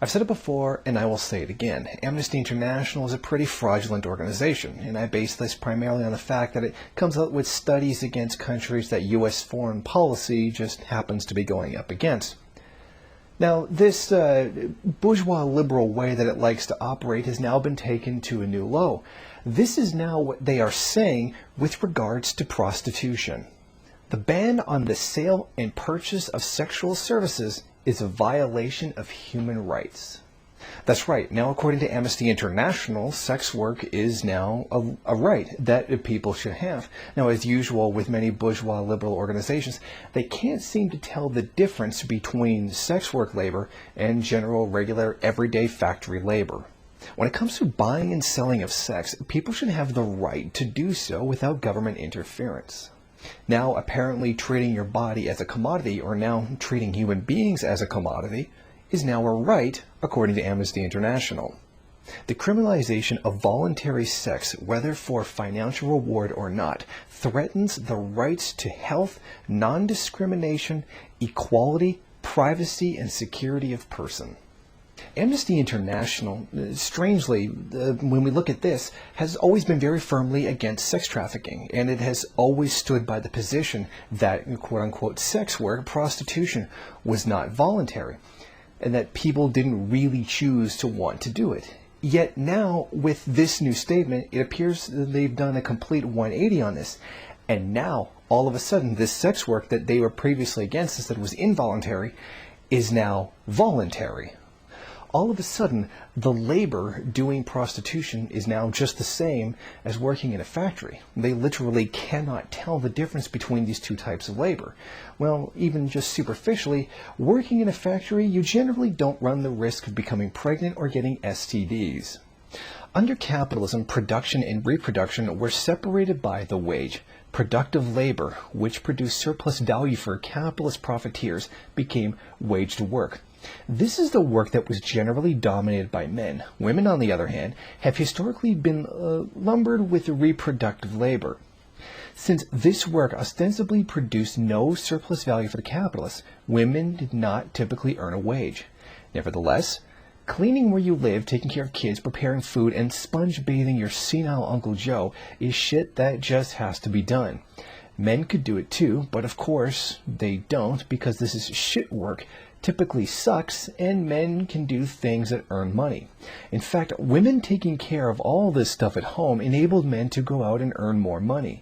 I've said it before, and I will say it again. Amnesty International is a pretty fraudulent organization, and I base this primarily on the fact that it comes out with studies against countries that U.S. foreign policy just happens to be going up against. Now, this bourgeois liberal way that it likes to operate has now been taken to a new low. This is now what they are saying with regards to prostitution. The ban on the sale and purchase of sexual services is a violation of human rights. That's right. Now, according to Amnesty International, sex work is now a right that people should have. Now, as usual with many bourgeois liberal organizations, they can't seem to tell the difference between sex work labor and general, regular, everyday factory labor. When it comes to buying and selling of sex, people should have the right to do so without government interference. Now, apparently treating your body as a commodity, or now treating human beings as a commodity, is now a right, according to Amnesty International. The criminalization of voluntary sex, whether for financial reward or not, threatens the rights to health, non-discrimination, equality, privacy, and security of person. Amnesty International, strangely, when we look at this, has always been very firmly against sex trafficking, and it has always stood by the position that, quote-unquote, sex work, prostitution, was not voluntary, and that people didn't really choose to want to do it. Yet now, with this new statement, it appears that they've done a complete 180 on this, and now, all of a sudden, this sex work that they were previously against, that was involuntary, is now voluntary. All of a sudden, the labor doing prostitution is now just the same as working in a factory. They literally cannot tell the difference between these two types of labor. Well, even just superficially, working in a factory, you generally don't run the risk of becoming pregnant or getting STDs. Under capitalism, production and reproduction were separated by the wage. Productive labor, which produced surplus value for capitalist profiteers, became waged work. This is the work that was generally dominated by men. Women, on the other hand, have historically been lumbered with reproductive labor. Since this work ostensibly produced no surplus value for the capitalists, women did not typically earn a wage. Nevertheless, cleaning where you live, taking care of kids, preparing food, and sponge bathing your senile Uncle Joe is shit that just has to be done. Men could do it too, but of course they don't, because this is shit work, typically sucks, and men can do things that earn money. In fact, women taking care of all this stuff at home enabled men to go out and earn more money.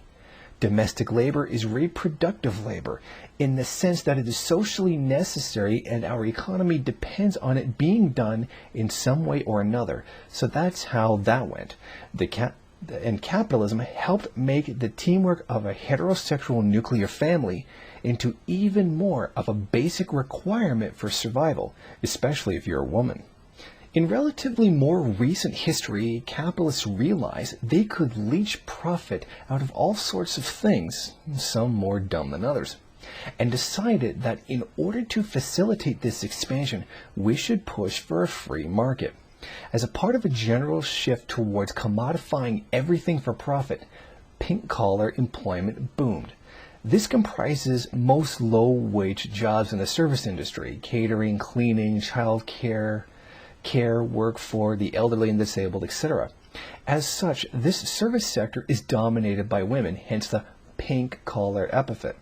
Domestic labor is reproductive labor in the sense that it is socially necessary and our economy depends on it being done in some way or another. So that's how that went. And capitalism helped make the teamwork of a heterosexual nuclear family into even more of a basic requirement for survival, especially if you're a woman. In relatively more recent history, capitalists realized they could leech profit out of all sorts of things, some more dumb than others, and decided that in order to facilitate this expansion, we should push for a free market. As a part of a general shift towards commodifying everything for profit, pink-collar employment boomed. This comprises most low-wage jobs in the service industry: catering, cleaning, child care work for the elderly and disabled, etc. As such, this service sector is dominated by women, hence the pink-collar epithet.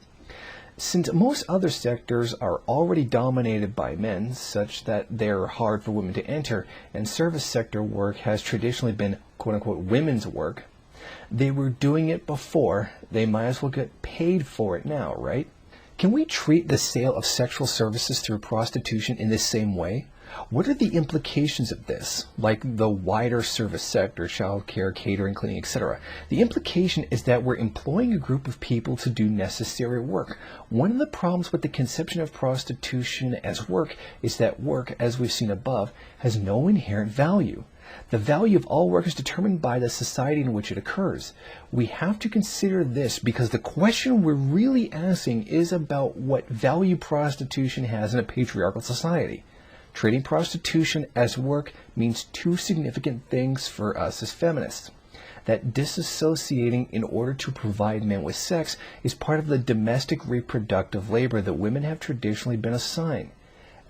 Since most other sectors are already dominated by men, such that they're hard for women to enter, and service sector work has traditionally been quote-unquote women's work, they were doing it before, they might as well get paid for it now, right? Can we treat the sale of sexual services through prostitution in this same way? What are the implications of this, like the wider service sector, childcare, catering, cleaning, etc.? The implication is that we're employing a group of people to do necessary work. One of the problems with the conception of prostitution as work is that work, as we've seen above, has no inherent value. The value of all work is determined by the society in which it occurs. We have to consider this because the question we're really asking is about what value prostitution has in a patriarchal society. Treating prostitution as work means two significant things for us as feminists. That disassociating in order to provide men with sex is part of the domestic reproductive labor that women have traditionally been assigned.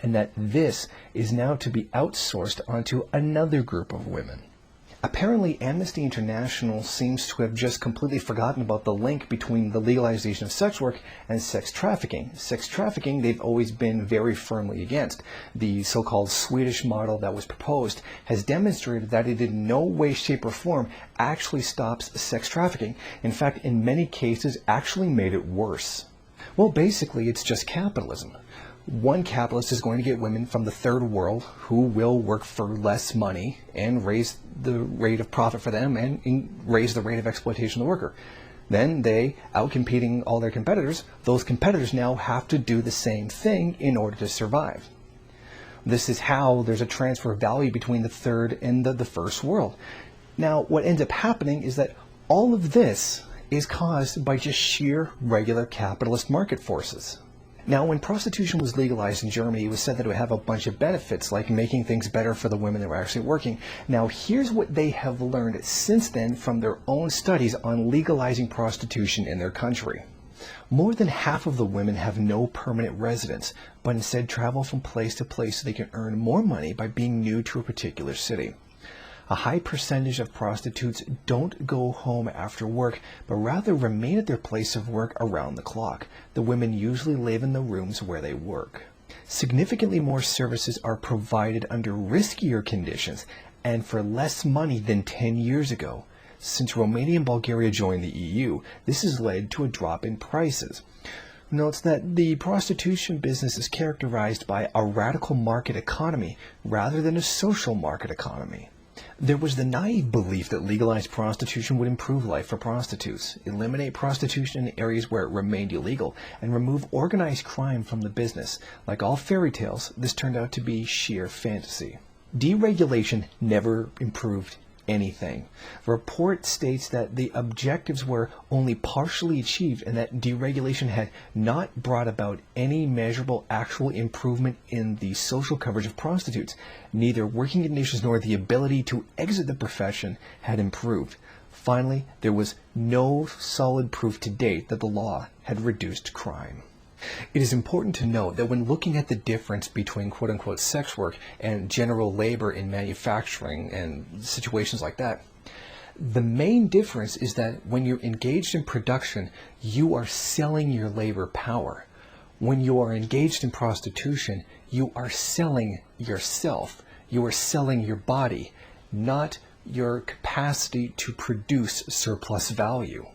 and that this is now to be outsourced onto another group of women. Apparently, Amnesty International seems to have just completely forgotten about the link between the legalization of sex work and sex trafficking. Sex trafficking, they've always been very firmly against. The so-called Swedish model that was proposed has demonstrated that it in no way, shape, or form actually stops sex trafficking. In fact, in many cases, actually made it worse. Well, basically, it's just capitalism. One capitalist is going to get women from the third world who will work for less money and raise the rate of profit for them and raise the rate of exploitation of the worker. Then they, outcompeting all their competitors, those competitors now have to do the same thing in order to survive. This is how there's a transfer of value between the third and the first world. Now, what ends up happening is that all of this is caused by just sheer regular capitalist market forces. Now, when prostitution was legalized in Germany, it was said that it would have a bunch of benefits, like making things better for the women that were actually working. Now, here's what they have learned since then from their own studies on legalizing prostitution in their country. More than half of the women have no permanent residence, but instead travel from place to place so they can earn more money by being new to a particular city. A high percentage of prostitutes don't go home after work, but rather remain at their place of work around the clock. The women usually live in the rooms where they work. Significantly more services are provided under riskier conditions and for less money than 10 years ago. Since Romania and Bulgaria joined the EU, this has led to a drop in prices. Notes that the prostitution business is characterized by a radical market economy rather than a social market economy. There was the naive belief that legalized prostitution would improve life for prostitutes, eliminate prostitution in areas where it remained illegal, and remove organized crime from the business. Like all fairy tales, this turned out to be sheer fantasy. Deregulation never improved anything. The report states that the objectives were only partially achieved and that deregulation had not brought about any measurable actual improvement in the social coverage of prostitutes. Neither working conditions nor the ability to exit the profession had improved. Finally, there was no solid proof to date that the law had reduced crime. It is important to note that when looking at the difference between quote-unquote sex work and general labor in manufacturing and situations like that, the main difference is that when you're engaged in production, you are selling your labor power. When you are engaged in prostitution, you are selling yourself. You are selling your body, not your capacity to produce surplus value.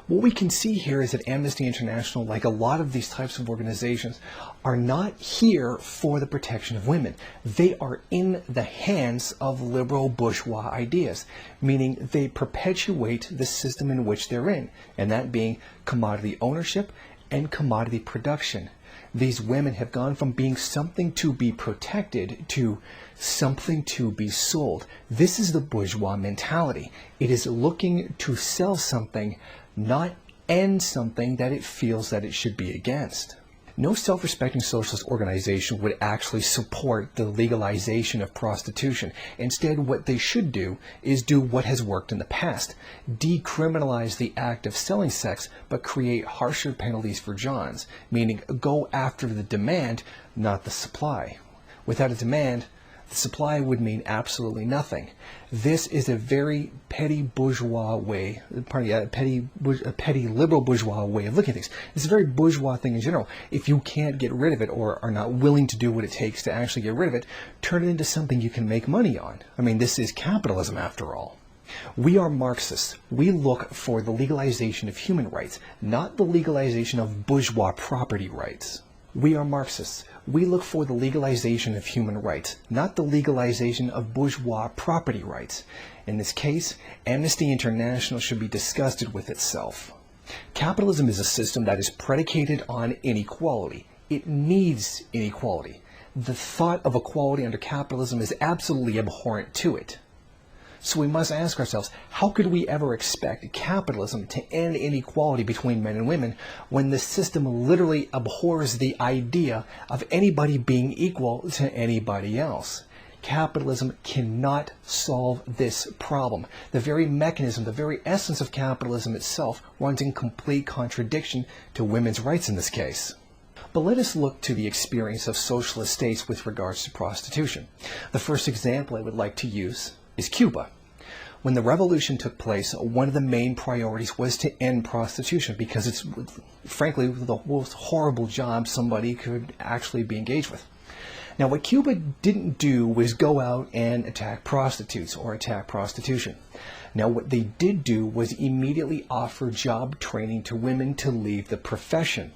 What we can see here is that Amnesty International, like a lot of these types of organizations, are not here for the protection of women. They are in the hands of liberal bourgeois ideas, meaning they perpetuate the system in which they're in, and that being commodity ownership and commodity production. These women have gone from being something to be protected to something to be sold. This is the bourgeois mentality. It is looking to sell something, not end something that it feels that it should be against. No self-respecting socialist organization would actually support the legalization of prostitution. Instead, what they should do is do what has worked in the past. Decriminalize the act of selling sex, but create harsher penalties for Johns, meaning go after the demand, not the supply. Without a demand, the supply would mean absolutely nothing. This is a very petty bourgeois way, a petty liberal bourgeois way of looking at things. It's a very bourgeois thing in general. If you can't get rid of it or are not willing to do what it takes to actually get rid of it, turn it into something you can make money on. I mean, this is capitalism after all. We are Marxists. We look for the legalization of human rights, not the legalization of bourgeois property rights. We are Marxists. We look for the legalization of human rights, not the legalization of bourgeois property rights. In this case, Amnesty International should be disgusted with itself. Capitalism is a system that is predicated on inequality. It needs inequality. The thought of equality under capitalism is absolutely abhorrent to it. So we must ask ourselves, how could we ever expect capitalism to end inequality between men and women when the system literally abhors the idea of anybody being equal to anybody else? Capitalism cannot solve this problem. The very mechanism, the very essence of capitalism itself runs in complete contradiction to women's rights in this case. But let us look to the experience of socialist states with regards to prostitution. The first example I would like to use is Cuba. When the revolution took place, one of the main priorities was to end prostitution because it's, frankly, the most horrible job somebody could actually be engaged with. Now, what Cuba didn't do was go out and attack prostitutes or attack prostitution. Now, what they did do was immediately offer job training to women to leave the profession.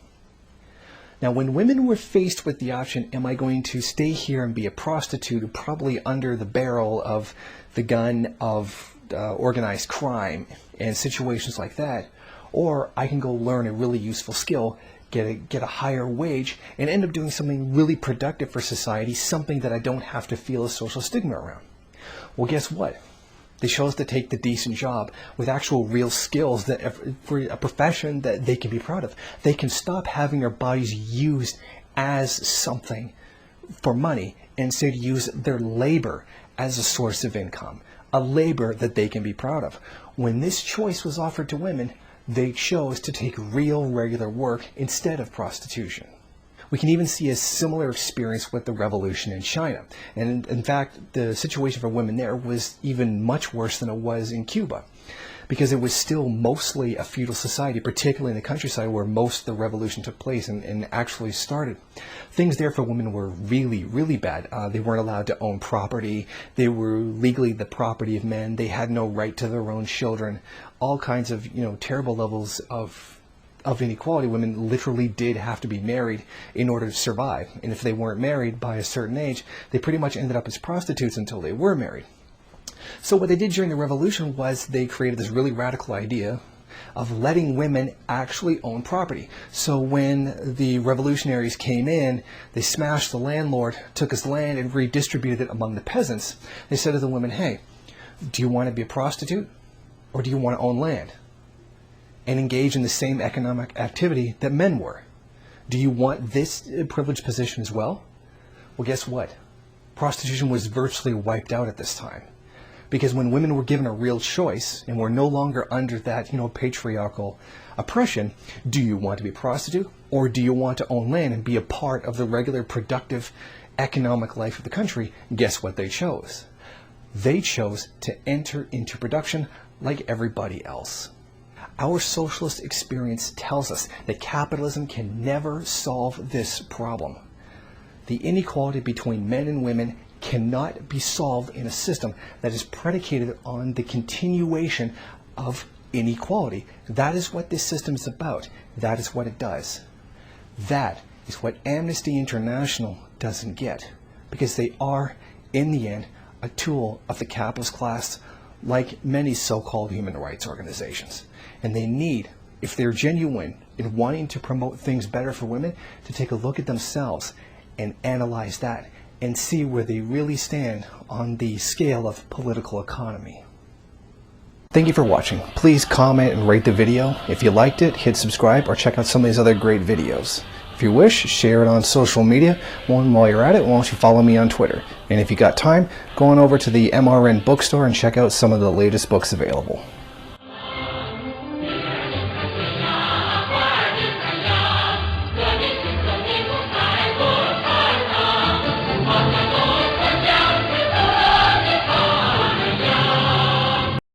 Now, when women were faced with the option, am I going to stay here and be a prostitute, probably under the barrel of the gun of organized crime and situations like that, or I can go learn a really useful skill, get a higher wage, and end up doing something really productive for society, something that I don't have to feel a social stigma around. Well, guess what? They chose to take the decent job with actual real skills that for a profession that they can be proud of. They can stop having their bodies used as something for money and instead use their labor as a source of income, a labor that they can be proud of. When this choice was offered to women, they chose to take real, regular work instead of prostitution. We can even see a similar experience with the revolution in China. And in fact, the situation for women there was even much worse than it was in Cuba, because it was still mostly a feudal society, particularly in the countryside where most of the revolution took place and actually started. Things there for women were really, really bad. They weren't allowed to own property. They were legally the property of men. They had no right to their own children. All kinds of, terrible levels of inequality. Women literally did have to be married in order to survive. And if they weren't married by a certain age, they pretty much ended up as prostitutes until they were married. So what they did during the revolution was they created this really radical idea of letting women actually own property. So when the revolutionaries came in, they smashed the landlord, took his land and redistributed it among the peasants. They said to the women, hey, do you want to be a prostitute or do you want to own land and engage in the same economic activity that men were? Do you want this privileged position as well? Well, guess what? Prostitution was virtually wiped out at this time. Because when women were given a real choice and were no longer under that, patriarchal oppression, do you want to be a prostitute or do you want to own land and be a part of the regular productive economic life of the country? Guess what they chose? They chose to enter into production like everybody else. Our socialist experience tells us that capitalism can never solve this problem. The inequality between men and women cannot be solved in a system that is predicated on the continuation of inequality. That is what this system is about. That is what it does. That is what Amnesty International doesn't get, because they are, in the end, a tool of the capitalist class, like many so-called human rights organizations. And they need, if they're genuine in wanting to promote things better for women, to take a look at themselves and analyze that and see where they really stand on the scale of political economy. Thank you for watching. Please comment and rate the video. If you liked it, hit subscribe or check out some of these other great videos. If you wish, share it on social media. While you're at it, why don't you follow me on Twitter? And if you got time, go on over to the MRN bookstore and check out some of the latest books available.